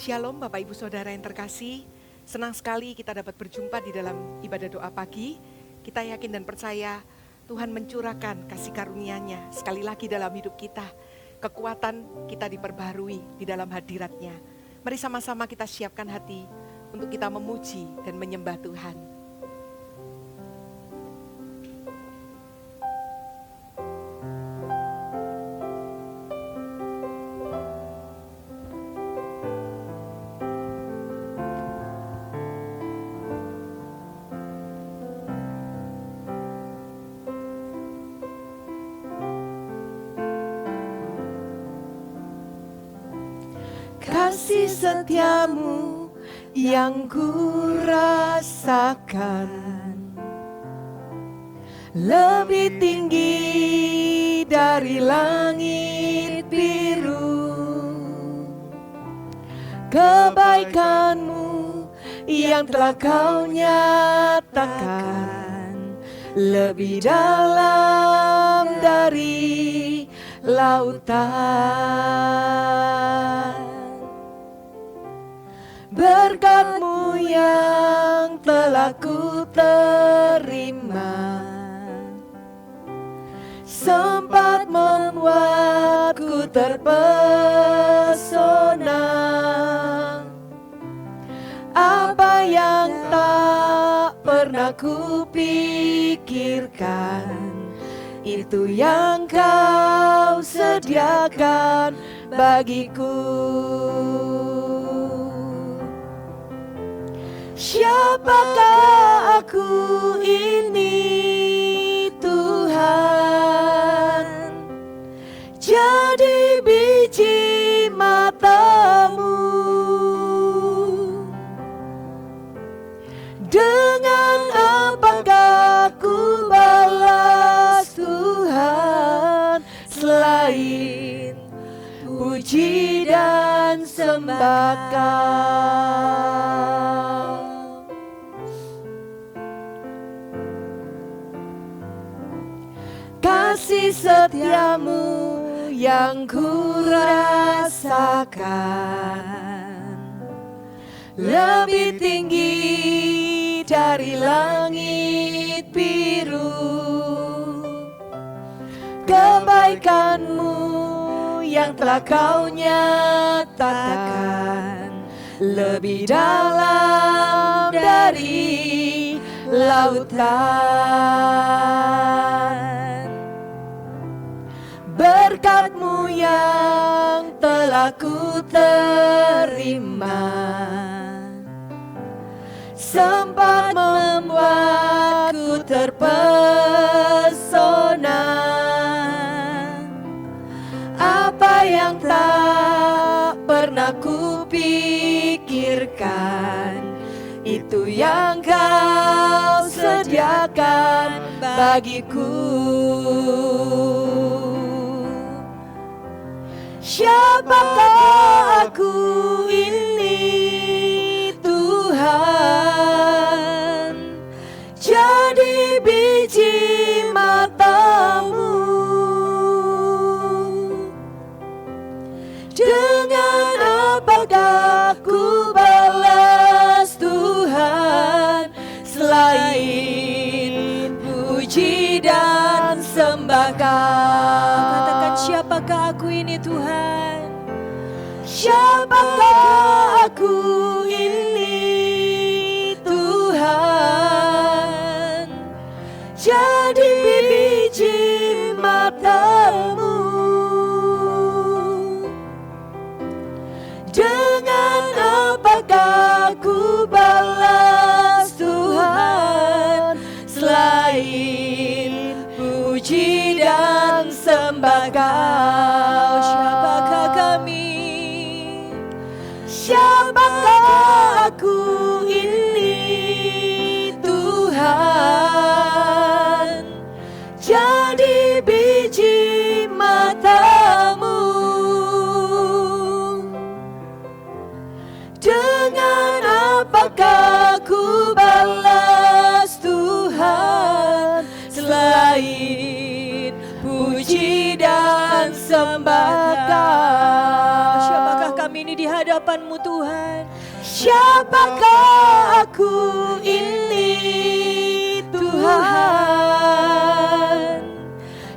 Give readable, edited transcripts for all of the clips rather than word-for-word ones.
Shalom Bapak Ibu Saudara yang terkasih, senang sekali kita dapat berjumpa di dalam ibadah doa pagi. Kita yakin dan percaya Tuhan mencurahkan kasih karunia-Nya sekali lagi dalam hidup kita. Kekuatan kita diperbaharui di dalam hadirat-Nya. Mari sama-sama kita siapkan hati untuk kita memuji dan menyembah Tuhan. Kasih setiamu yang ku rasakan lebih tinggi dari langit biru. Kebaikanmu yang telah kau nyatakan lebih dalam dari lautan. Berkat-Mu yang telah ku terima sempat membuatku terpesona. Apa yang tak pernah ku pikirkan, itu yang Kau sediakan bagiku. Siapakah aku ini Tuhan? Jadi biji mata-Mu. Dengan apakah ku balas Tuhan selain puji dan sembah Kau? Kasih setiamu yang ku rasakan lebih tinggi dari langit biru. Kebaikan-Mu yang telah Kau nyatakan lebih dalam dari lautan. Berkat-Mu yang telah ku terima sempat membuatku terpesona. Apa yang tak pernah ku pikirkan, itu yang Kau sediakan bagiku. Siapakah aku ini Tuhan? Jadi biji mata-Mu. Dengan apakah ku balas Tuhan selain puji dan sembah Kau? Katakan, siapakah aku ini Tuhan? Siapakah aku ini Tuhan? Jadi biji mata-Mu. Dengan apakah ku balas Tuhan selain puji dan sembah Kau? Siapakah kami? Siapakah aku ini Tuhan? Jadi biji mata-Mu. Dengan apakah ku balas Tuhan selain puji dan sembah Kau? Siapakah kami ini kami di hadapan-Mu Tuhan. Siapakah aku ini Tuhan,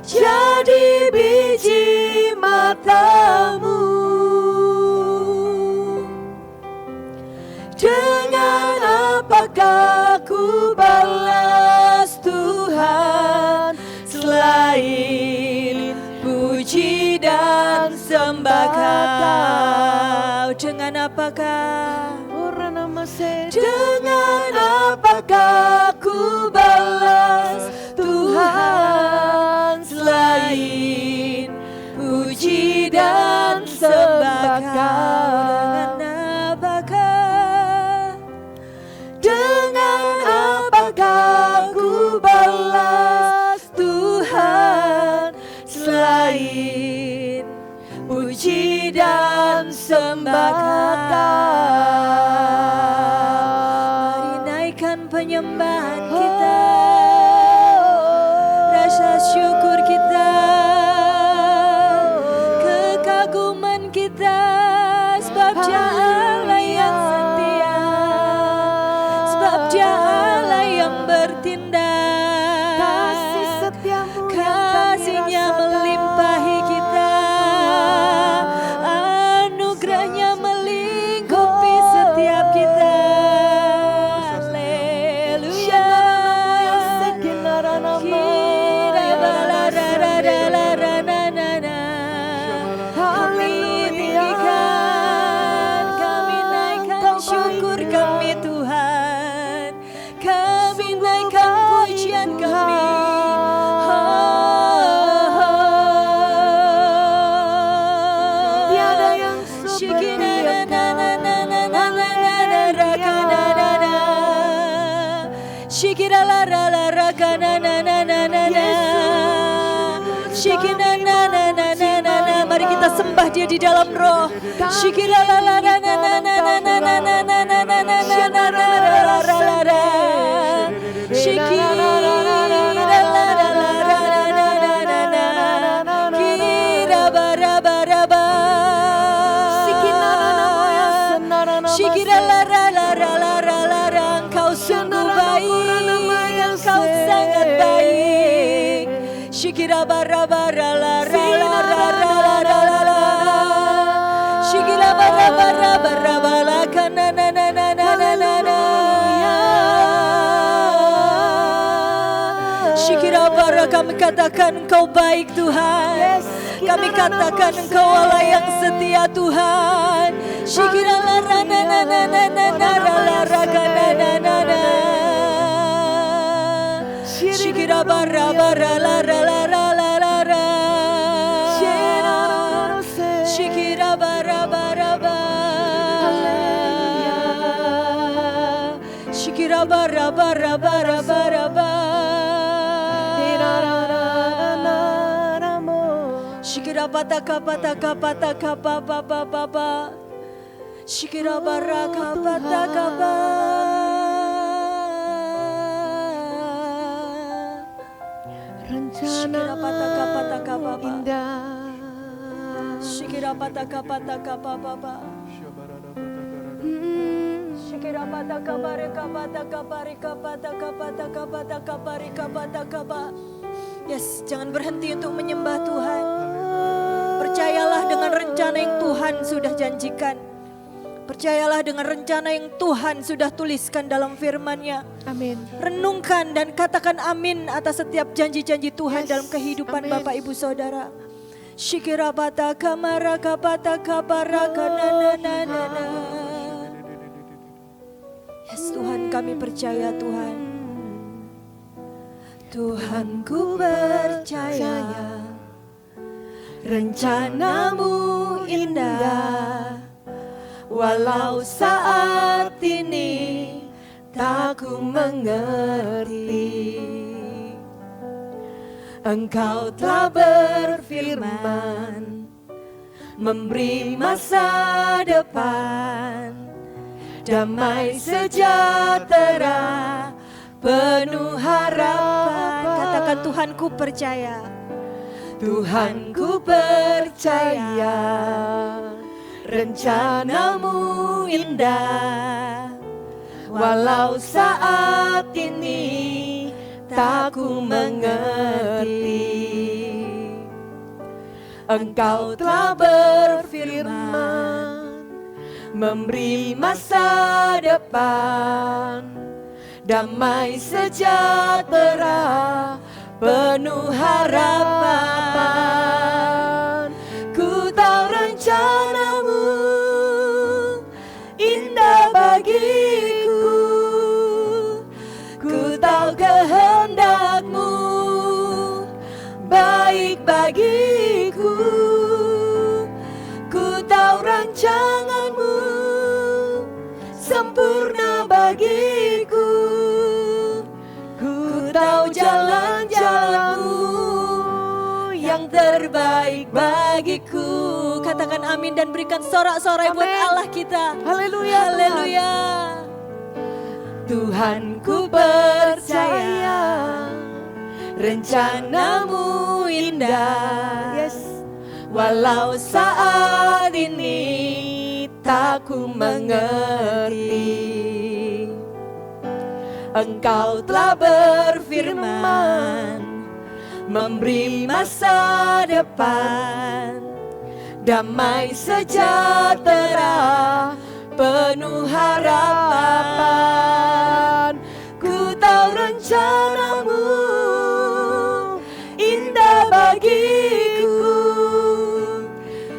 jadi biji mata-Mu. Dengan apakah ku balas Tuhan, selain puji dan sembah Kau? Dengan apakah? Dengan apakah ku balas Tuhan, selain puji dan sembah Kau? Dengan apakah ku balas Tuhan, selain puji dan sembah Kau? Mari naikkan penyembahan kita, rasa syukur kita, kekaguman kita, sebab Dia Allah yang setia, sebab Dia Allah yang bertindak, Kasih setiamu yang kami kasih-Nya rasakan. melimpahi kita, anugerah-Nya melingkupi setiap kita. Haleluya. Kira-ba-la-ra-ra-ra-ra-ra-ra-ra-ra-ra. Kami tinggikan, kami naikkan syukur kami Tuhan, kami naikkan pujian kami. Tiada yang seperti Mari kita sembah Dia di dalam roh. Engkau sungguh baik, Engkau sangat baik. Shikira bara bara la la la la la la la. Shikira bara bara bara la kana na na na na na na. Shikira bara, kami katakan Engkau baik Tuhan. Kami katakan Engkau Allah yang setia Tuhan. Shikira la la na na na na na na la la kana na na na. Shikira bara bara la la la la la la. Shikira bara bara ba. Shikira bara bara bara bara ba. Shikira pataka pataka pataka pa pa pa pa pa. Shikira bara pataka pa. Shikira pataka pataka pa pa. Shikira pataka pataka pa pa pa. Shikira pataka bareka pataka bareka pataka pataka pataka bareka pataka pa. Yes, jangan berhenti untuk menyembah Tuhan. Percayalah dengan rencana yang Tuhan sudah janjikan. Percayalah dengan rencana yang Tuhan sudah tuliskan dalam firman-Nya. Amin. Renungkan dan katakan amin atas setiap janji-janji Tuhan dalam kehidupan Bapak Ibu Saudara. Shikira pataka maraka pataka baraka na na na na na. Yes, Tuhan, kami percaya Tuhan. Tuhan, ku percaya rencana-Mu indah, walau saat ini tak ku mengerti. Engkau telah berfirman, memberi masa depan, damai sejahtera, penuh harapan. Katakan, Tuhan, ku percaya. Tuhan, ku percaya rencanamu indah, walau saat ini tak ku mengerti. Engkau telah berfirman, memberi masa depan, damai sejahtera, penuh harapan. Ku tahu rencanamu indah bagiku, ku tahu kehendakmu baik bagiku, ku tahu rancanganmu sempurna bagiku, ku tahu jalan-jalanmu yang terbaik bagiku. Katakan amin dan berikan sorak-sorai buat Allah kita. Haleluya, Haleluya. Tuhan ku percaya rencanamu indah, walau saat ini tak ku mengerti. Engkau telah berfirman, memberi masa depan, damai sejahtera, penuh harapan. Ku tahu rencanamu indah bagiku,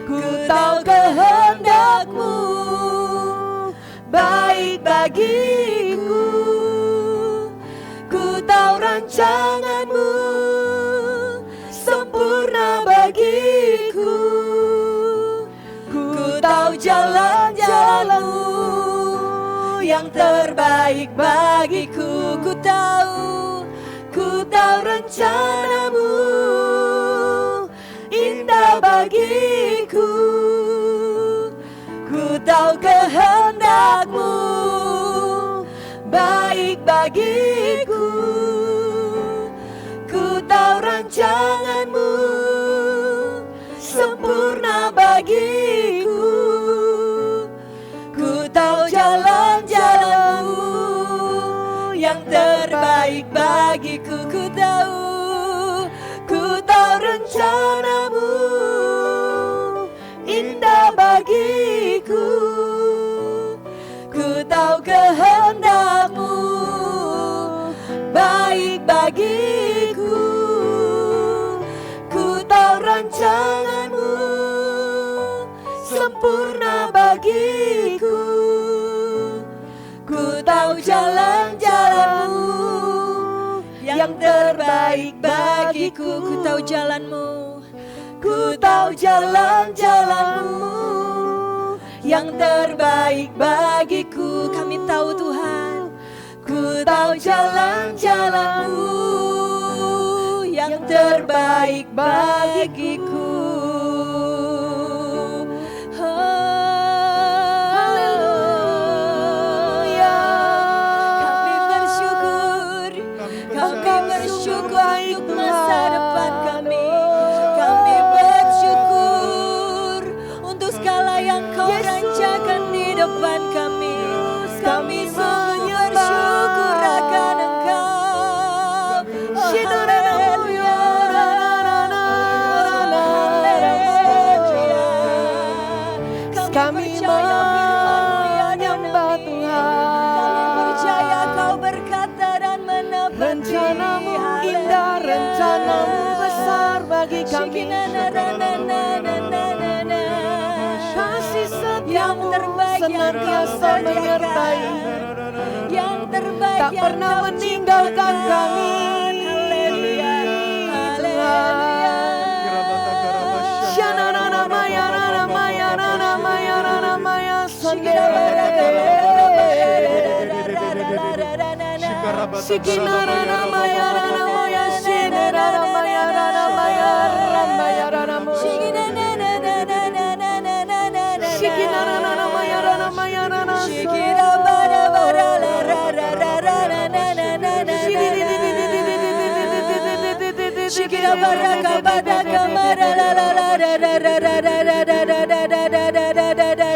ku tahu kehendakmu baik bagiku, ku tahu rancanganmu sempurna bagiku, ku tahu jalan-jalanmu yang terbaik bagiku. Ku tahu rencanamu indah bagiku, ku tahu kehendakmu baik bagiku, ku tahu rancanganmu sempurna bagiku, ku tahu jalan-jalanmu yang terbaik bagiku. Ku tahu rencanamu indah bagiku, ku tahu kehendakmu baik bagiku, ku tahu rancanganmu sempurna bagiku, ku tahu jalan-jalanmu yang terbaik bagiku. Ku tahu jalanmu, ku tahu jalan-jalanmu yang terbaik bagiku. kami tahu Tuhan. Ku tahu jalan-jalanmu yang terbaik bagiku. Haleluya. Kami bersyukur, kami bersyukur untuk masa depan kami. Kami bersyukur untuk segala yang Kau rancakan di depan kami. Kami sungguh bersyukur akan Engkau. Oh, haleluya. Haleluya. Kami menyembah Tuhan. Kami percaya Kau berkata dan menepati. Rencanamu indah, rencanamu besar bagi kami. Kasih setiamu senantiasa menyertai, yang terbaik, tak yang pernah Kau meninggalkan ciptakan. kami. Haleluya, haleluya. Shanana maya rana maya rana maya rana maya sande. Shikina rana maya rana maya shine rana maya rana maya rana maya rana mo. Shikina rana maya rana maya rana Shikira bara bara la ra ra ra ra ra na na na na. Shikira bara kabada kamara la la la ra ra ra ra ra ra ra ra ra ra ra ra ra ra.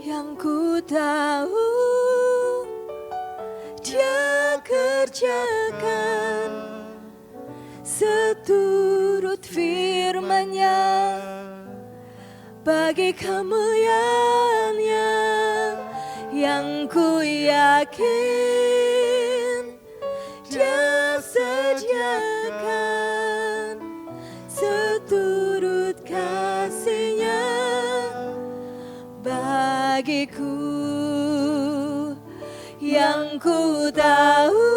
Yang ku tahu Dia kerjakan seturut firman-Nya bagi kemuliaan-Nya, yang ku yakin Dia sediakan seturut kasih-Nya bagiku. Yang ku tahu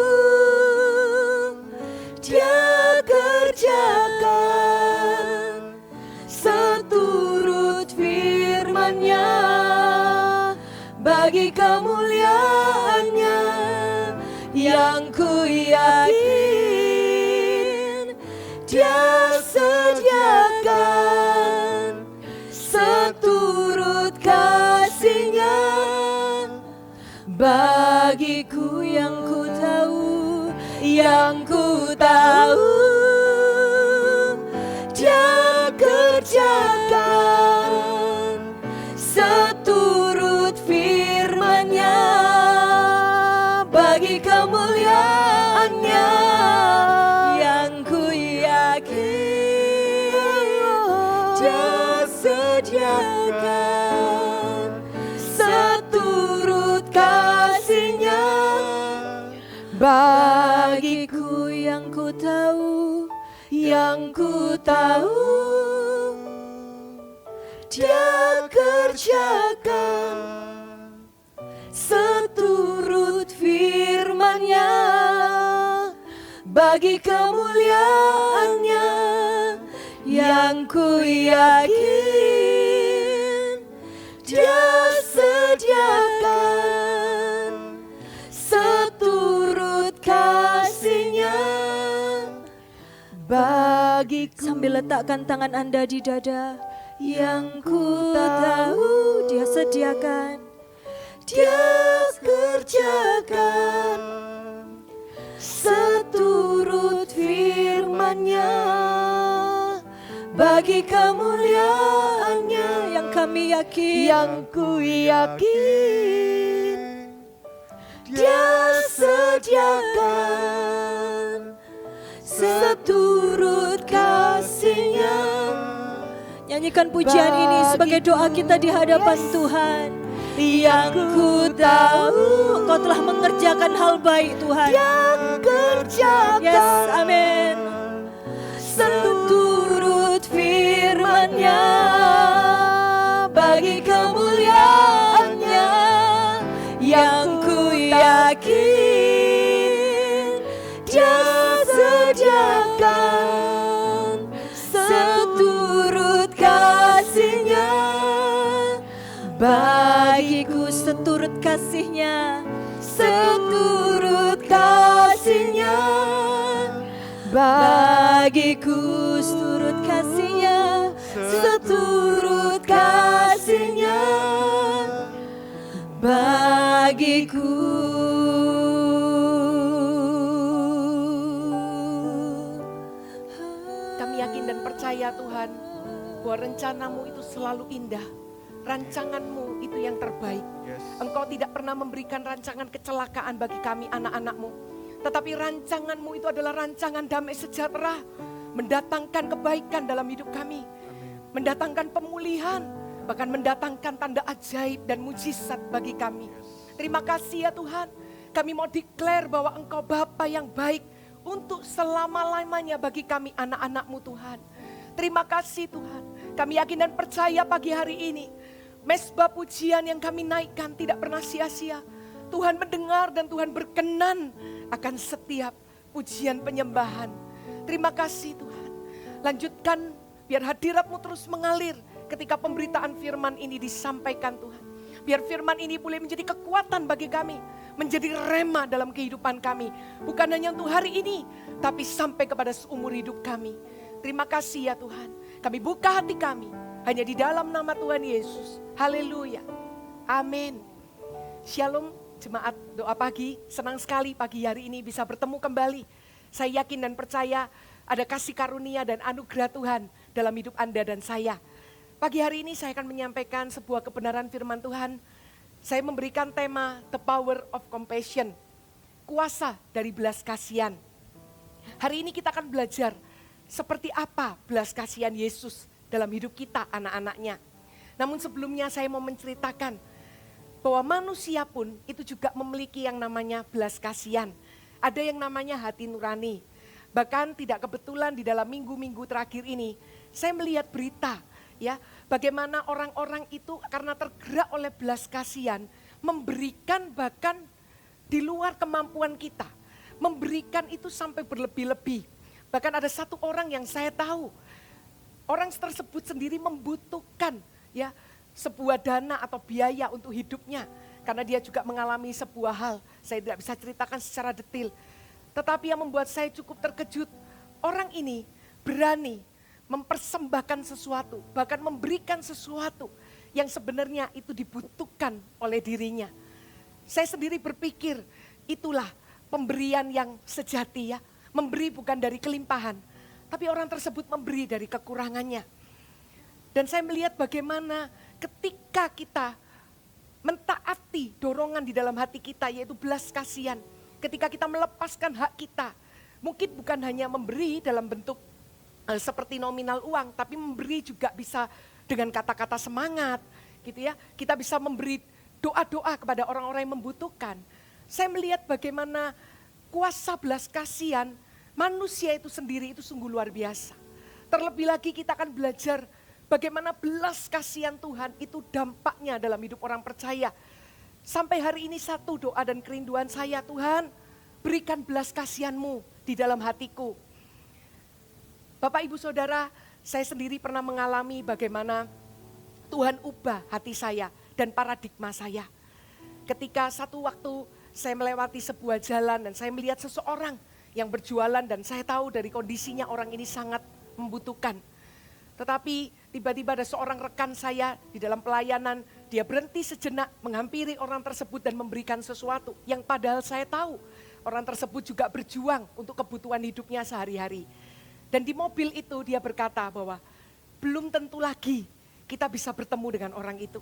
Dia kerjakan seturut firman-Nya bagi kemuliaan-Nya, yang ku yakin Dia sediakan seturut kasih-Nya bagiku. Yang ku tahu, yang ku tahu Dia kerjakan seturut firman-Nya bagi kemuliaan-Nya, yang ku yakin Dia sediakan seturut kasih-Nya bagiku. Yang ku tahu, yang ku tahu Dia kerjakan seturut firman-Nya bagi kemuliaan-Nya, yang ku yakin Dia sediakan seturut kasih-Nya bagiku. Sambil letakkan tangan Anda di dada. Yang ku tahu Dia sediakan, Dia kerjakan seturut firman-Nya bagi kemuliaan-Nya, yang kami yakin, yang ku yakin Dia sediakan seturut kasih-Nya. Nyanyikan pujian ini sebagai doa kita di hadapan Tuhan. Yang ku tahu Engkau telah mengerjakan hal baik, Tuhan. Yang kerjakan, yes, amin, seturut firman-Nya bagi kemuliaan-Nya, yang ku yakin Dia sediakan seturut kasih-Nya bagiku. Seturut kasih-Nya, seturut kasih-Nya bagiku. Seturut kasih-Nya, seturut kasih-Nya bagiku. Kami yakin dan percaya Tuhan, bahwa rencana-Mu itu selalu indah. Rancangan-Mu itu yang terbaik. Engkau tidak pernah memberikan rancangan kecelakaan bagi kami anak-anak-Mu. Tetapi rancangan-Mu itu adalah rancangan damai sejahtera. Mendatangkan kebaikan dalam hidup kami. Mendatangkan pemulihan. Bahkan mendatangkan tanda ajaib dan mujizat bagi kami. Terima kasih ya Tuhan. Kami mau declare bahwa Engkau Bapa yang baik untuk selama-lamanya bagi kami anak-anak-Mu Tuhan. Terima kasih Tuhan. Kami yakin dan percaya pagi hari ini. Mesbah pujian yang kami naikkan tidak pernah sia-sia. Tuhan mendengar dan Tuhan berkenan akan setiap pujian penyembahan. Terima kasih Tuhan. Lanjutkan biar hadirat-Mu terus mengalir ketika pemberitaan firman ini disampaikan Tuhan. Biar firman ini boleh menjadi kekuatan bagi kami, menjadi rema dalam kehidupan kami. Bukan hanya untuk hari ini, tapi sampai kepada seumur hidup kami. Terima kasih ya Tuhan. Kami buka hati kami hanya di dalam nama Tuhan Yesus. Haleluya. Amin. Shalom jemaat doa pagi. Senang sekali pagi hari ini bisa bertemu kembali. Saya yakin dan percaya ada kasih karunia dan anugerah Tuhan dalam hidup Anda dan saya. Pagi hari ini saya akan menyampaikan sebuah kebenaran firman Tuhan. Saya memberikan tema The Power of Compassion. Kuasa dari belas kasihan. Hari ini kita akan belajar seperti apa belas kasihan Yesus dalam hidup kita anak-anaknya. Namun sebelumnya saya mau menceritakan bahwa manusia pun itu juga memiliki yang namanya belas kasihan. Ada yang namanya hati nurani. Bahkan tidak kebetulan di dalam minggu-minggu terakhir ini, saya melihat berita ya, bagaimana orang-orang itu karena tergerak oleh belas kasihan, memberikan bahkan di luar kemampuan kita. Memberikan itu sampai berlebih-lebih. Bahkan ada satu orang yang saya tahu, orang tersebut sendiri membutuhkan ya sebuah dana atau biaya untuk hidupnya. Karena dia juga mengalami sebuah hal, saya tidak bisa ceritakan secara detail. Tetapi yang membuat saya cukup terkejut, orang ini berani mempersembahkan sesuatu, bahkan memberikan sesuatu yang sebenarnya itu dibutuhkan oleh dirinya. Saya sendiri berpikir, itulah pemberian yang sejati ya. Memberi bukan dari kelimpahan, tapi orang tersebut memberi dari kekurangannya. Dan saya melihat bagaimana ketika kita mentaati dorongan di dalam hati kita, yaitu belas kasihan. Ketika kita melepaskan hak kita, mungkin bukan hanya memberi dalam bentuk seperti nominal uang, tapi memberi juga bisa dengan kata-kata semangat, gitu ya. Kita bisa memberi doa-doa kepada orang-orang yang membutuhkan. Saya melihat bagaimana kuasa belas kasihan manusia itu sendiri itu sungguh luar biasa. Terlebih lagi kita akan belajar bagaimana belas kasihan Tuhan itu dampaknya dalam hidup orang percaya. Sampai hari ini satu doa dan kerinduan saya, Tuhan berikan belas kasihan-Mu di dalam hatiku. Bapak Ibu Saudara, saya sendiri pernah mengalami bagaimana Tuhan ubah hati saya dan paradigma saya. Ketika satu waktu saya melewati sebuah jalan dan saya melihat seseorang yang berjualan dan saya tahu dari kondisinya orang ini sangat membutuhkan. Tetapi tiba-tiba ada seorang rekan saya di dalam pelayanan, dia berhenti sejenak menghampiri orang tersebut dan memberikan sesuatu yang padahal saya tahu orang tersebut juga berjuang untuk kebutuhan hidupnya sehari-hari. Dan di mobil itu dia berkata bahwa belum tentu lagi kita bisa bertemu dengan orang itu.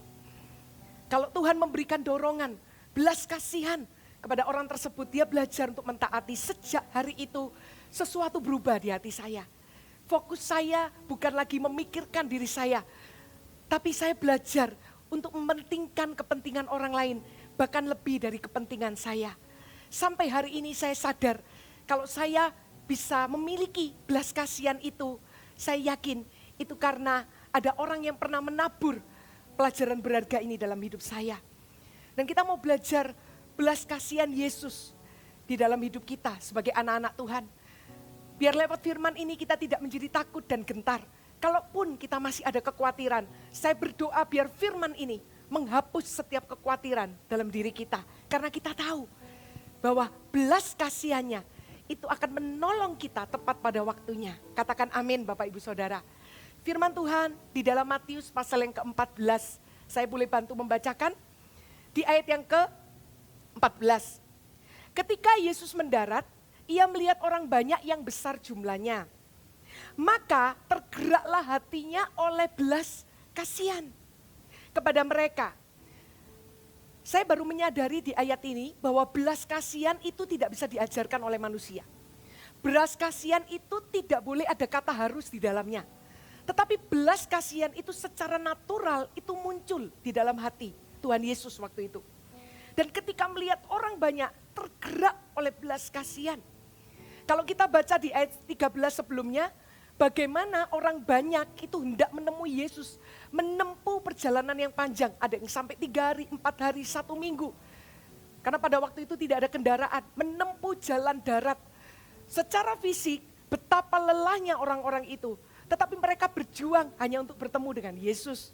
Kalau Tuhan memberikan dorongan, belas kasihan kepada orang tersebut, dia belajar untuk mentaati. Sejak hari itu sesuatu berubah di hati saya. Fokus saya bukan lagi memikirkan diri saya, tapi saya belajar untuk mementingkan kepentingan orang lain, bahkan lebih dari kepentingan saya. Sampai hari ini saya sadar, kalau saya bisa memiliki belas kasihan itu, saya yakin itu karena ada orang yang pernah menabur pelajaran berharga ini dalam hidup saya. Dan kita mau belajar belas kasihan Yesus di dalam hidup kita sebagai anak-anak Tuhan. Biar lewat firman ini kita tidak menjadi takut dan gentar. Kalaupun kita masih ada kekhawatiran, saya berdoa biar firman ini menghapus setiap kekhawatiran dalam diri kita. Karena kita tahu bahwa belas kasihannya itu akan menolong kita tepat pada waktunya. Katakan amin Bapak Ibu Saudara. Firman Tuhan di dalam Matius pasal yang ke-14. Saya boleh bantu membacakan di ayat yang ke-14. Ketika Yesus mendarat, ia melihat orang banyak yang besar jumlahnya. Maka tergeraklah hatinya oleh belas kasihan kepada mereka. Saya baru menyadari di ayat ini bahwa belas kasihan itu tidak bisa diajarkan oleh manusia. Belas kasihan itu tidak boleh ada kata harus di dalamnya. Tetapi belas kasihan itu secara natural itu muncul di dalam hati Tuhan Yesus waktu itu. Dan ketika melihat orang banyak tergerak oleh belas kasihan. Kalau kita baca di ayat 13 sebelumnya, bagaimana orang banyak itu hendak menemui Yesus, menempuh perjalanan yang panjang, ada yang sampai 3 hari, 4 hari, 1 minggu. Karena pada waktu itu tidak ada kendaraan, menempuh jalan darat. Secara fisik, betapa lelahnya orang-orang itu, tetapi mereka berjuang hanya untuk bertemu dengan Yesus.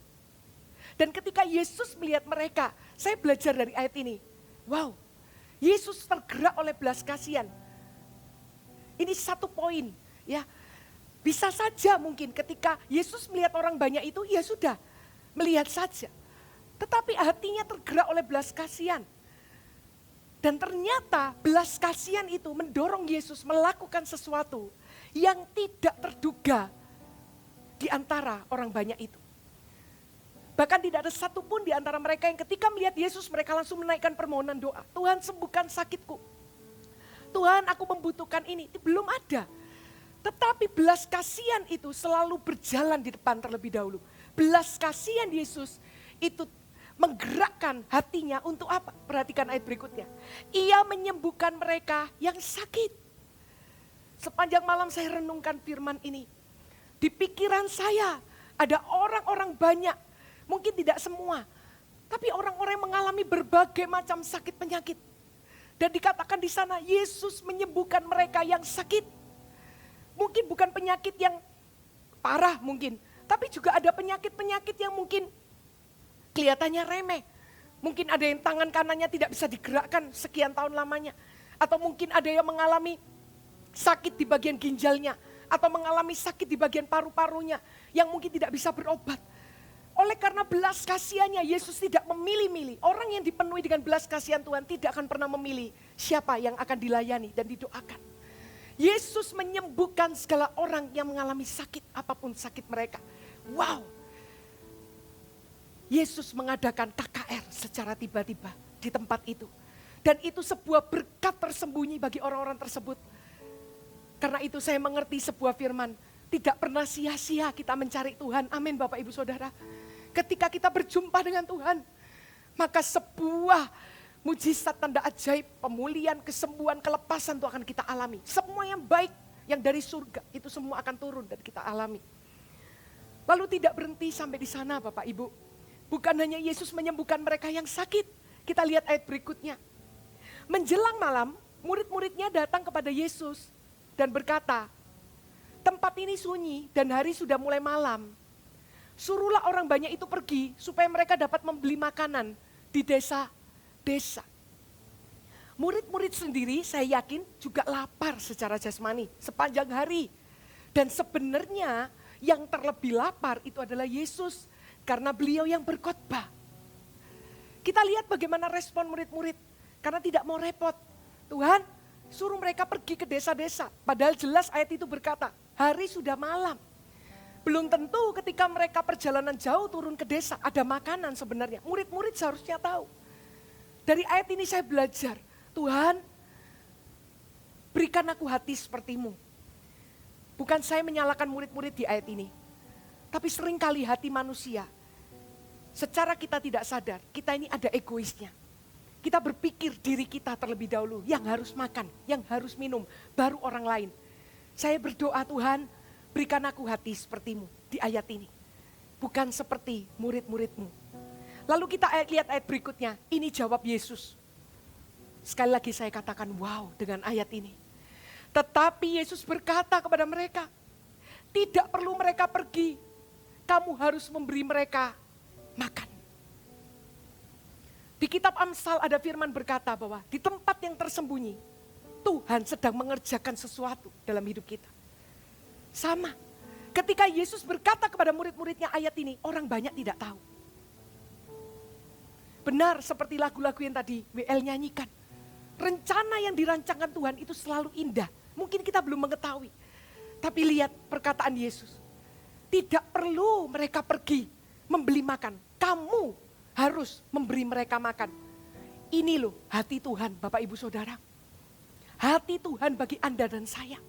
Dan ketika Yesus melihat mereka, saya belajar dari ayat ini. Wow, Yesus tergerak oleh belas kasihan. Ini satu poin, ya. Bisa saja mungkin ketika Yesus melihat orang banyak itu, ya sudah, melihat saja. Tetapi hatinya tergerak oleh belas kasihan. Dan ternyata belas kasihan itu mendorong Yesus melakukan sesuatu yang tidak terduga di antara orang banyak itu. Bahkan tidak ada satupun di antara mereka yang ketika melihat Yesus mereka langsung menaikkan permohonan doa. Tuhan sembuhkan sakitku. Tuhan aku membutuhkan ini. Belum ada. Tetapi belas kasihan itu selalu berjalan di depan terlebih dahulu. Belas kasihan Yesus itu menggerakkan hatinya untuk apa? Perhatikan ayat berikutnya. Ia menyembuhkan mereka yang sakit. Sepanjang malam saya renungkan firman ini. Di pikiran saya ada orang-orang banyak, mungkin tidak semua, tapi orang-orang yang mengalami berbagai macam sakit penyakit. Dan dikatakan di sana Yesus menyembuhkan mereka yang sakit. Mungkin bukan penyakit yang parah mungkin, tapi juga ada penyakit-penyakit yang mungkin kelihatannya remeh. Mungkin ada yang tangan kanannya tidak bisa digerakkan sekian tahun lamanya. Atau mungkin ada yang mengalami sakit di bagian ginjalnya. Atau mengalami sakit di bagian paru-parunya yang mungkin tidak bisa berobat. Oleh karena belas kasihannya Yesus tidak memilih-milih. Orang yang dipenuhi dengan belas kasihan Tuhan tidak akan pernah memilih siapa yang akan dilayani dan didoakan. Yesus menyembuhkan segala orang yang mengalami sakit apapun sakit mereka. Wow. Yesus mengadakan KKR secara tiba-tiba di tempat itu. Dan itu sebuah berkat tersembunyi bagi orang-orang tersebut. Karena itu saya mengerti sebuah firman. Tidak pernah sia-sia kita mencari Tuhan. Amin Bapak Ibu Saudara. Ketika kita berjumpa dengan Tuhan. Maka sebuah mujizat tanda ajaib, pemulihan, kesembuhan, kelepasan itu akan kita alami. Semua yang baik yang dari surga itu semua akan turun dan kita alami. Lalu tidak berhenti sampai di sana Bapak Ibu. Bukan hanya Yesus menyembuhkan mereka yang sakit. Kita lihat ayat berikutnya. Menjelang malam, murid-muridnya datang kepada Yesus dan berkata, tempat ini sunyi dan hari sudah mulai malam. Suruhlah orang banyak itu pergi supaya mereka dapat membeli makanan di desa-desa. Murid-murid sendiri saya yakin juga lapar secara jasmani sepanjang hari. Dan sebenarnya yang terlebih lapar itu adalah Yesus. Karena beliau yang berkhotbah. Kita lihat bagaimana respon murid-murid. Karena tidak mau repot. Tuhan suruh mereka pergi ke desa-desa. Padahal jelas ayat itu berkata, hari sudah malam. Belum tentu ketika mereka perjalanan jauh turun ke desa ada makanan sebenarnya. Murid-murid seharusnya tahu. Dari ayat ini saya belajar. Tuhan berikan aku hati sepertimu. Bukan saya menyalahkan murid-murid di ayat ini. Tapi seringkali hati manusia, secara kita tidak sadar, kita ini ada egoisnya. Kita berpikir diri kita terlebih dahulu, yang harus makan, yang harus minum, baru orang lain. Saya berdoa Tuhan, berikan aku hati sepertimu di ayat ini. Bukan seperti murid-muridmu. Lalu kita lihat ayat berikutnya, ini jawab Yesus. Sekali lagi saya katakan wow dengan ayat ini. Tetapi Yesus berkata kepada mereka, tidak perlu mereka pergi. Kamu harus memberi mereka makan. Di kitab Amsal ada firman berkata bahwa di tempat yang tersembunyi, Tuhan sedang mengerjakan sesuatu dalam hidup kita. Sama, ketika Yesus berkata kepada murid-muridnya ayat ini, orang banyak tidak tahu. Benar seperti lagu-lagu yang tadi WL nyanyikan. Rencana yang dirancangkan Tuhan itu selalu indah. Mungkin kita belum mengetahui. Tapi lihat perkataan Yesus. Tidak perlu mereka pergi membeli makan. Kamu harus memberi mereka makan. Ini loh hati Tuhan Bapak Ibu Saudara. Hati Tuhan bagi Anda dan saya.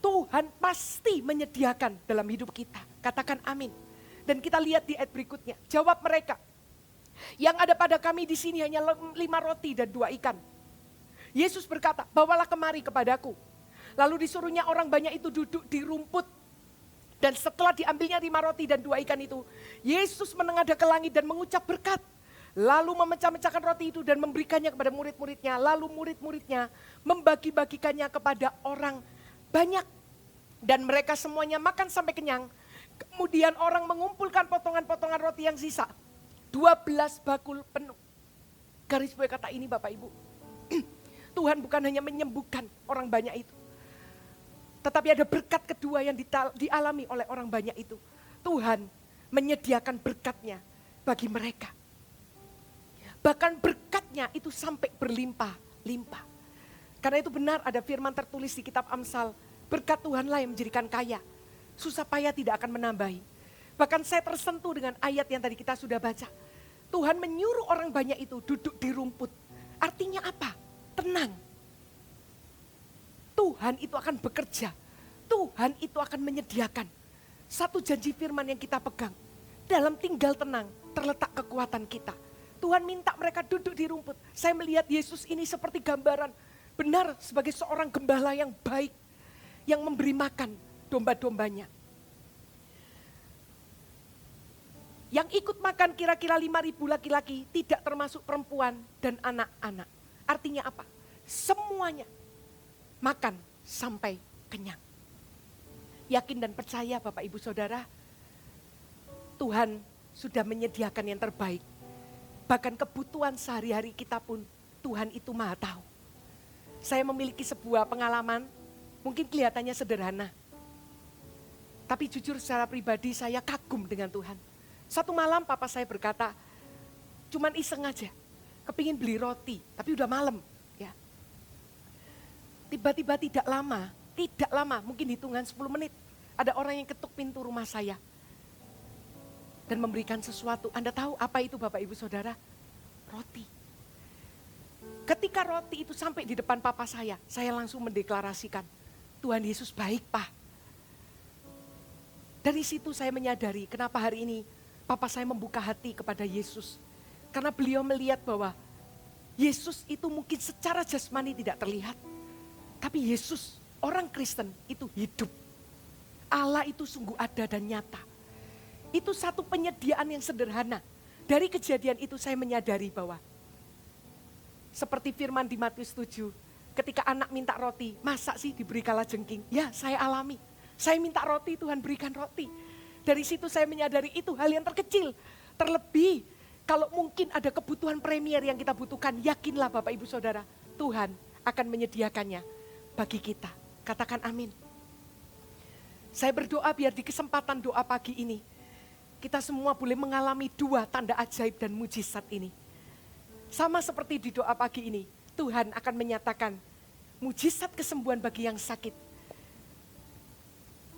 Tuhan pasti menyediakan dalam hidup kita. Katakan amin. Dan kita lihat di ayat berikutnya. Jawab mereka. Yang ada pada kami di sini hanya 5 roti dan 2 ikan. Yesus berkata, bawalah kemari kepadaku. Lalu disuruhnya orang banyak itu duduk di rumput. Dan setelah diambilnya 5 roti dan 2 ikan itu, Yesus menengadah ke langit dan mengucap berkat. Lalu memecah-mecahkan roti itu dan memberikannya kepada murid-muridnya. Lalu murid-muridnya membagi-bagikannya kepada orang banyak. Dan mereka semuanya makan sampai kenyang. Kemudian orang mengumpulkan potongan-potongan roti yang sisa, 12 bakul penuh. Garis bawah kata ini Bapak Ibu. Tuhan bukan hanya menyembuhkan orang banyak itu. Tetapi ada berkat kedua yang dialami oleh orang banyak itu. Tuhan menyediakan berkatnya bagi mereka. Bahkan berkatnya itu sampai berlimpah-limpah. Karena itu benar ada firman tertulis di kitab Amsal. Berkat Tuhanlah yang menjadikan kaya. Susah payah tidak akan menambahi. Bahkan saya tersentuh dengan ayat yang tadi kita sudah baca. Tuhan menyuruh orang banyak itu duduk di rumput. Artinya apa? Tenang. Tuhan itu akan bekerja. Tuhan itu akan menyediakan. Satu janji firman yang kita pegang. Dalam tinggal tenang terletak kekuatan kita. Tuhan minta mereka duduk di rumput. Saya melihat Yesus ini seperti gambaran. Benar sebagai seorang gembala yang baik. Yang memberi makan domba-dombanya. Yang ikut makan kira-kira 5.000 laki-laki, tidak termasuk perempuan dan anak-anak. Artinya apa? Semuanya makan sampai kenyang. Yakin dan percaya Bapak Ibu Saudara, Tuhan sudah menyediakan yang terbaik. Bahkan kebutuhan sehari-hari kita pun Tuhan itu Maha tahu. Saya memiliki sebuah pengalaman, mungkin kelihatannya sederhana. Tapi jujur secara pribadi saya kagum dengan Tuhan. Satu malam papa saya berkata, cuman iseng aja, kepingin beli roti, tapi udah malam. Ya. Tiba-tiba tidak lama, mungkin hitungan 10 menit. Ada orang yang ketuk pintu rumah saya. Dan memberikan sesuatu. Anda tahu apa itu Bapak Ibu Saudara? Roti. Ketika roti itu sampai di depan papa saya langsung mendeklarasikan, Tuhan Yesus baik Pak. Dari situ saya menyadari kenapa hari ini papa saya membuka hati kepada Yesus. Karena beliau melihat bahwa Yesus itu mungkin secara jasmani tidak terlihat. Tapi Yesus, orang Kristen itu hidup. Allah itu sungguh ada dan nyata. Itu satu penyediaan yang sederhana. Dari kejadian itu saya menyadari bahwa seperti firman di Matius 7, ketika anak minta roti, masa sih diberi kalajengking? Ya, saya alami. Saya minta roti, Tuhan berikan roti. Dari situ saya menyadari itu hal yang terkecil. Terlebih kalau mungkin ada kebutuhan premier yang kita butuhkan, yakinlah Bapak Ibu Saudara, Tuhan akan menyediakannya bagi kita. Katakan amin. Saya berdoa biar di kesempatan doa pagi ini, kita semua boleh mengalami 2 tanda ajaib dan mujizat ini. Sama seperti di doa pagi ini, Tuhan akan menyatakan mujizat kesembuhan bagi yang sakit.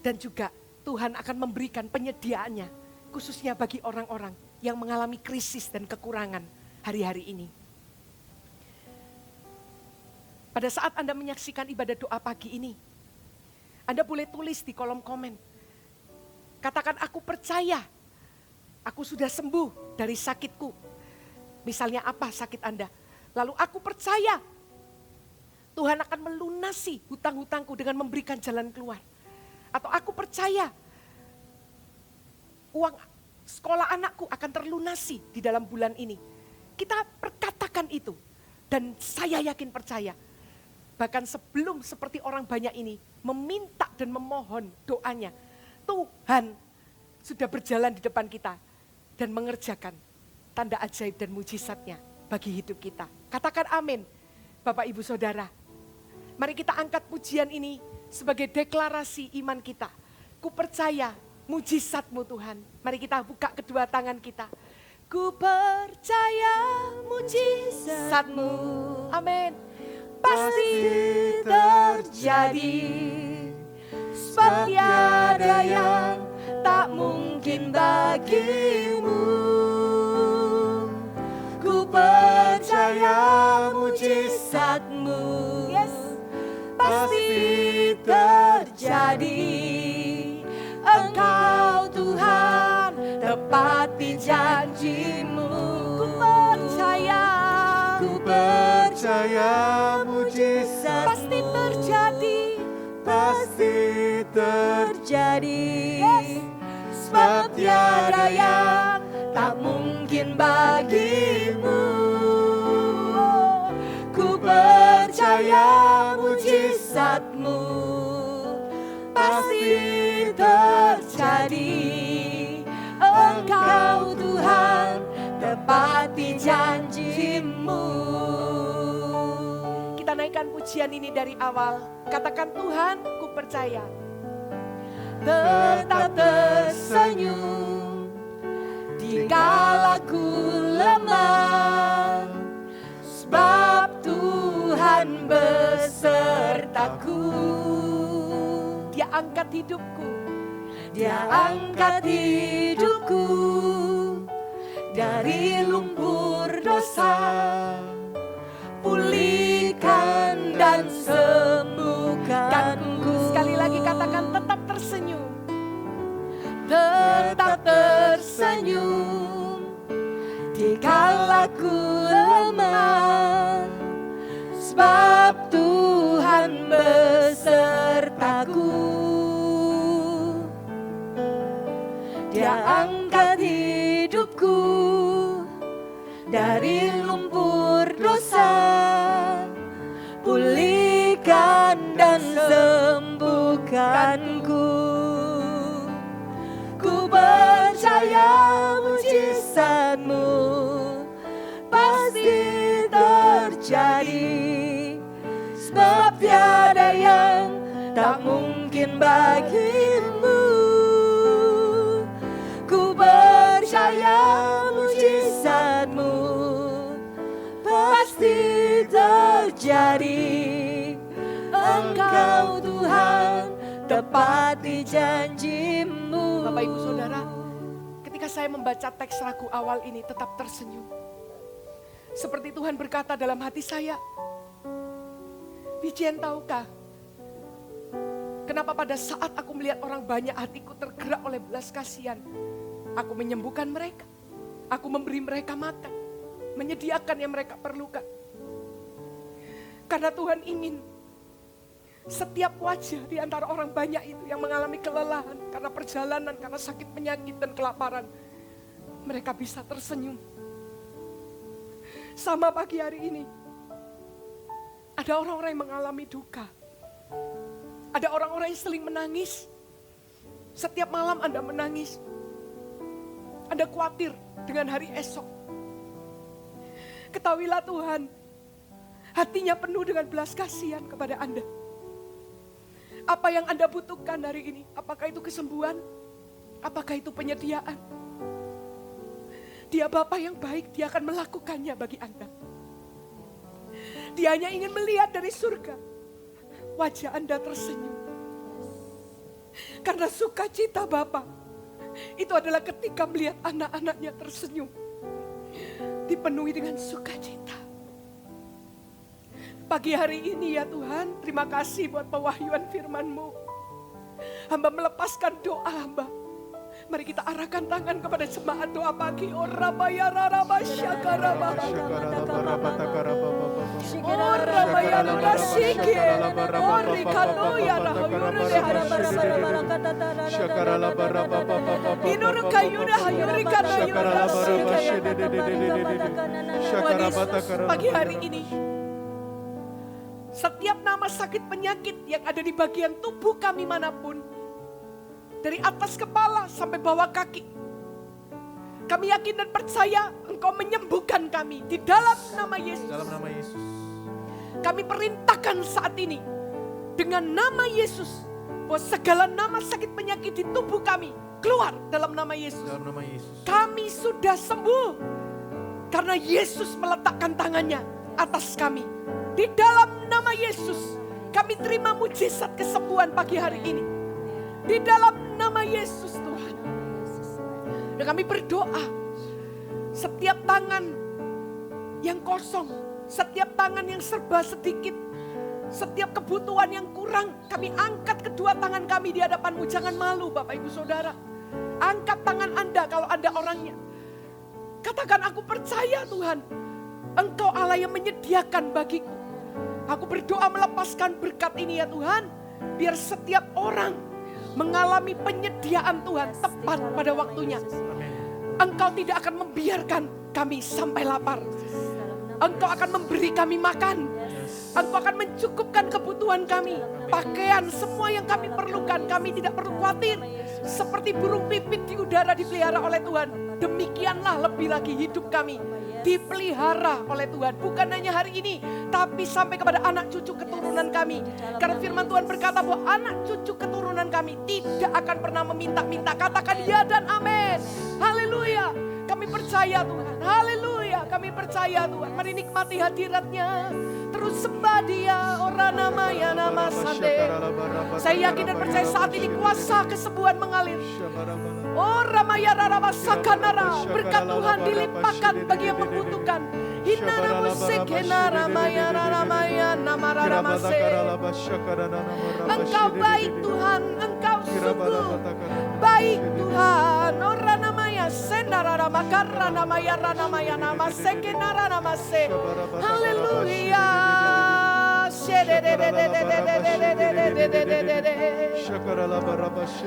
Dan juga Tuhan akan memberikan penyediaannya, khususnya bagi orang-orang yang mengalami krisis dan kekurangan hari-hari ini. Pada saat Anda menyaksikan ibadah doa pagi ini, Anda boleh tulis di kolom komen. Katakan, aku percaya, aku sudah sembuh dari sakitku. Misalnya apa sakit Anda? Lalu aku percaya, Tuhan akan melunasi hutang-hutangku dengan memberikan jalan keluar. Atau aku percaya uang sekolah anakku akan terlunasi di dalam bulan ini. Kita perkatakan itu. Dan saya yakin percaya. Bahkan sebelum seperti orang banyak ini meminta dan memohon doanya. Tuhan sudah berjalan di depan kita dan mengerjakan tanda ajaib dan mujizatnya bagi hidup kita. Katakan amin Bapak Ibu Saudara. Mari kita angkat pujian ini sebagai deklarasi iman kita. Ku percaya mujizat-Mu Tuhan. Mari kita buka kedua tangan kita. Ku percaya mujizat-Mu. Amin. Pasti terjadi. Sebab tiada yang tak mungkin bagimu. Ku percaya mujizat-Mu. Yes. Pasti terjadi. Engkau Tuhan tepati janji-Mu. Ku percaya mujizat pasti terjadi. Pasti terjadi. Yes. Sebab tiada yang tak mungkin bagimu. Ku percaya mujizat-Mu pasti terjadi. Engkau Tuhan janji-Mu. Kita naikkan pujian ini dari awal. Katakan, Tuhan, ku percaya. Tetap tersenyum dikala ku lemah, sebab Tuhan besertaku. Dia angkat hidupku. Dia angkat hidupku dari lumpur dosa, pulihkan dan sembuhkanku. Sekali lagi katakan, tetap tersenyum. Tetap tersenyum dikala ku lemah, sebab Tuhan besertaku. Dia angkat hidupku dari lumpur dosa, pulihkan dan sembuhkanku. Ku percaya mujizat-Mu pasti terjadi, sebab tiada yang tak mungkin bagi-Mu. Ku percaya mujizat-Mu pasti terjadi. Engkau Tuhan tepati janji-Mu. Bapak Ibu Saudara, ketika saya membaca teks lagu awal ini, tetap tersenyum. Seperti Tuhan berkata dalam hati saya, Wijen, tahukah kenapa pada saat aku melihat orang banyak hatiku tergerak oleh belas kasihan, aku menyembuhkan mereka, aku memberi mereka makan, menyediakan yang mereka perlukan. Karena Tuhan ingin setiap wajah di antara orang banyak itu yang mengalami kelelahan karena perjalanan, karena sakit penyakit dan kelaparan, mereka bisa tersenyum. Sama pagi hari ini, ada orang-orang yang mengalami duka. Ada orang-orang yang seling menangis. Setiap malam Anda menangis. Anda khawatir dengan hari esok. Ketahuilah Tuhan, hatinya penuh dengan belas kasihan kepada Anda. Apa yang Anda butuhkan hari ini? Apakah itu kesembuhan? Apakah itu penyediaan? Dia Bapa yang baik, Dia akan melakukannya bagi Anda. Dia hanya ingin melihat dari surga wajah Anda tersenyum. Karena sukacita Bapa itu adalah ketika melihat anak-anaknya tersenyum, dipenuhi dengan sukacita. Pagi hari ini ya Tuhan, terima kasih buat pewahyuan firman-Mu. Hamba melepaskan doa hamba. Mari kita arahkan tangan kepada jemaat doa pagi. Oh Rabaya Raraba Syakaraba. Oh Rabaya Rarasike. Oh Rikano ya Rahayure Inur Kayuna Hayuri Kana Yura pagi hari ini, setiap nama sakit penyakit yang ada di bagian tubuh kami manapun, dari atas kepala sampai bawah kaki, kami yakin dan percaya Engkau menyembuhkan kami di dalam nama Yesus. Dalam nama Yesus. Kami perintahkan saat ini dengan nama Yesus, bahwa segala nama sakit penyakit di tubuh kami keluar dalam nama Yesus. Dalam nama Yesus. Kami sudah sembuh karena Yesus meletakkan tangannya atas kami. Di dalam nama Yesus, kami terima mujizat kesembuhan pagi hari ini. Di dalam nama Yesus Tuhan. Dan kami berdoa, setiap tangan yang kosong, setiap tangan yang serba sedikit, setiap kebutuhan yang kurang, kami angkat kedua tangan kami di hadapan-Mu. Jangan malu Bapak Ibu Saudara. Angkat tangan Anda kalau Anda orangnya. Katakan, aku percaya Tuhan, Engkau Allah yang menyediakan bagiku. Aku berdoa melepaskan berkat ini ya Tuhan. Biar setiap orang mengalami penyediaan Tuhan tepat pada waktunya. Engkau tidak akan membiarkan kami sampai lapar. Engkau akan memberi kami makan. Engkau akan mencukupkan kebutuhan kami. Pakaian, semua yang kami perlukan. Kami tidak perlu khawatir. Seperti burung pipit di udara dipelihara oleh Tuhan. demikianlah lebih lagi hidup kami dipelihara oleh Tuhan. Bukan hanya hari ini, tapi sampai kepada anak cucu keturunan kami. Karena firman Tuhan berkata bahwa anak cucu keturunan kami tidak akan pernah meminta-minta. Katakan ya dan amin. Haleluya. Kami percaya Tuhan. Haleluya. Kami percaya Tuhan. Mari nikmati hadirat-Nya. Terus sembah Dia. Ora namanya nama sande. Saya yakin dan percaya saat ini kuasa kesembuhan mengalir. Oh Ramaya Rama Sakanara. Berkat Tuhan dilimpahkan bagi yang membutuhkan. Hinara musekena Ramaya Ramaya nama Ramase. Engkau baik Tuhan. Engkau sungguh baik Tuhan. Ora namanya Sendara Rama Karra namaya Ranamaya nama Sekenara Ramase. Haleluya.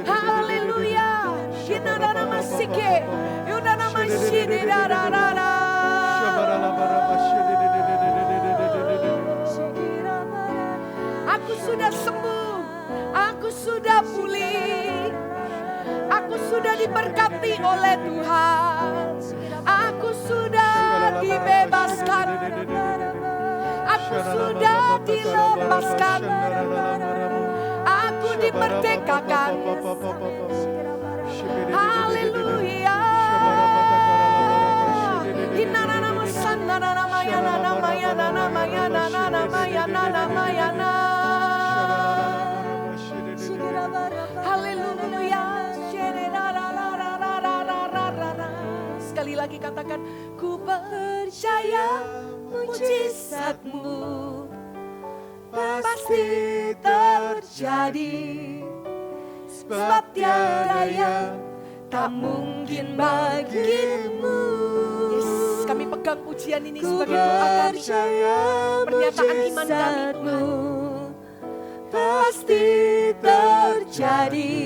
Haleluya. Hinara masike. Yudana mashidirarara. Aku sudah sembuh. Aku sudah pulih. Aku sudah diberkati oleh Tuhan. Aku sudah dibebaskan. Aku sudah dilepaskan. Aku dimerdekakan. Haleluya. Haleluya. Sekali lagi katakan, ku percaya mujizat-Mu pasti terjadi, sebab tiada yang tak mungkin bagimu. Yes, kami pegang pujian ini sebagai doa kami, pernyataan iman kami Tuhan. Pasti terjadi,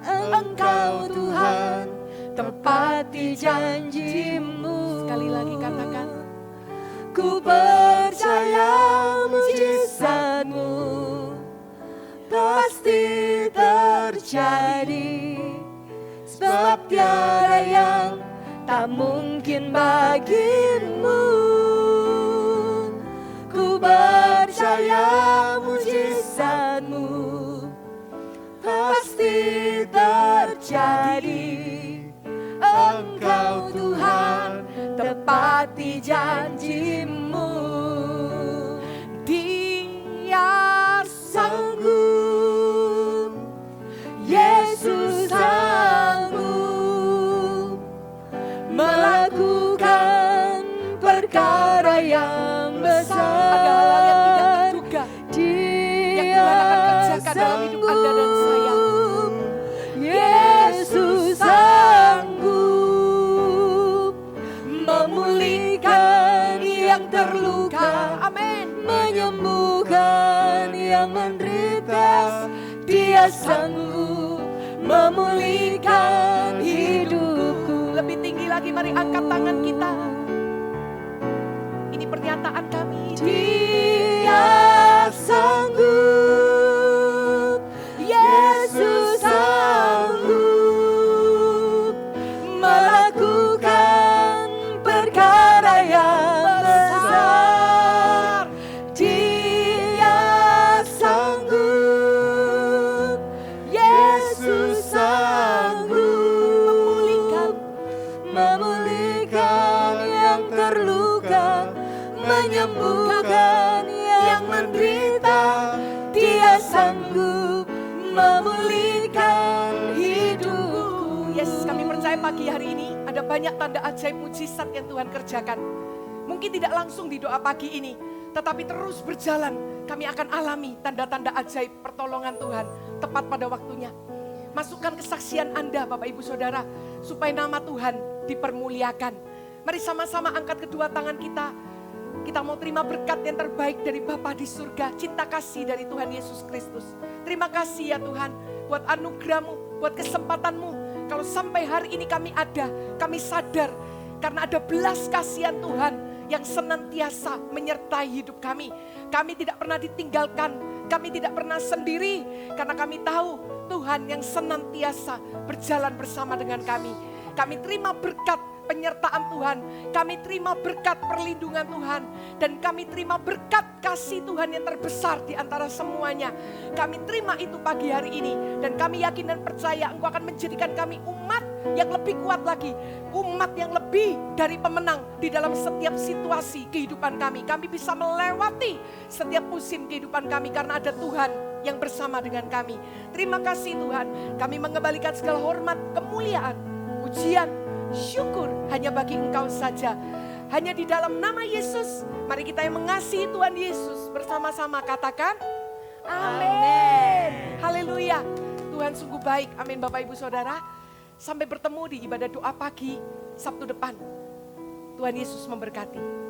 Engkau Tuhan tepati janji-Mu. Sekali lagi katakan, ku percaya mujizat-Mu pasti terjadi, sebab tiada yang tak mungkin bagimu. Ku percaya mujizat-Mu pasti terjadi, Engkau Tuhan tepati janji-Mu. Dia sanggup, Yesus sanggup melakukan perkara yang besar. Ada hal yang tidak terduga yang Tuhan akan kerjakan dalam hidup Anda dan saya. Yesus sanggup memulihkan yang terluka, amin, menyembuhkan yang menderita. Dia sanggup memulihkan hidupku. Lebih tinggi lagi, mari angkat tangan kita. Ini pernyataan kami. Dia sanggup, Yesus sanggup melakukan perkara yang besar. Dia sanggup, Yesus sanggup memulihkan yang terluka, menyembuhkan yang menderita. Dia sanggup memulihkan hidupku. Yes, kami percaya pagi hari ini ada banyak tanda ajaib mujizat yang Tuhan kerjakan. Mungkin tidak langsung di doa pagi ini, tetapi terus berjalan kami akan alami tanda-tanda ajaib pertolongan Tuhan tepat pada waktunya. Masukkan kesaksian Anda Bapak Ibu Saudara supaya nama Tuhan dipermuliakan. Mari sama-sama angkat kedua tangan kita. Kita mau terima berkat yang terbaik dari Bapa di surga, cinta kasih dari Tuhan Yesus Kristus. Terima kasih ya Tuhan buat anugerah-Mu, buat kesempatan-Mu. Kalau sampai hari ini kami ada, kami sadar karena ada belas kasihan Tuhan yang senantiasa menyertai hidup kami. Kami tidak pernah ditinggalkan, kami tidak pernah sendiri karena kami tahu Tuhan yang senantiasa berjalan bersama dengan kami. Kami terima berkat penyertaan Tuhan. Kami terima berkat perlindungan Tuhan. Dan kami terima berkat kasih Tuhan yang terbesar di antara semuanya. Kami terima itu pagi hari ini. Dan kami yakin dan percaya Engkau akan menjadikan kami umat yang lebih kuat lagi. Umat yang lebih dari pemenang di dalam setiap situasi kehidupan kami. Kami bisa melewati setiap musim kehidupan kami karena ada Tuhan yang bersama dengan kami. Terima kasih Tuhan. Kami mengembalikan segala hormat, kemuliaan, pujian, syukur hanya bagi Engkau saja. Hanya di dalam nama Yesus, mari kita yang mengasihi Tuhan Yesus bersama-sama katakan amin. Haleluya. Tuhan sungguh baik. Amin Bapak Ibu Saudara. Sampai bertemu di ibadah doa pagi Sabtu depan. Tuhan Yesus memberkati.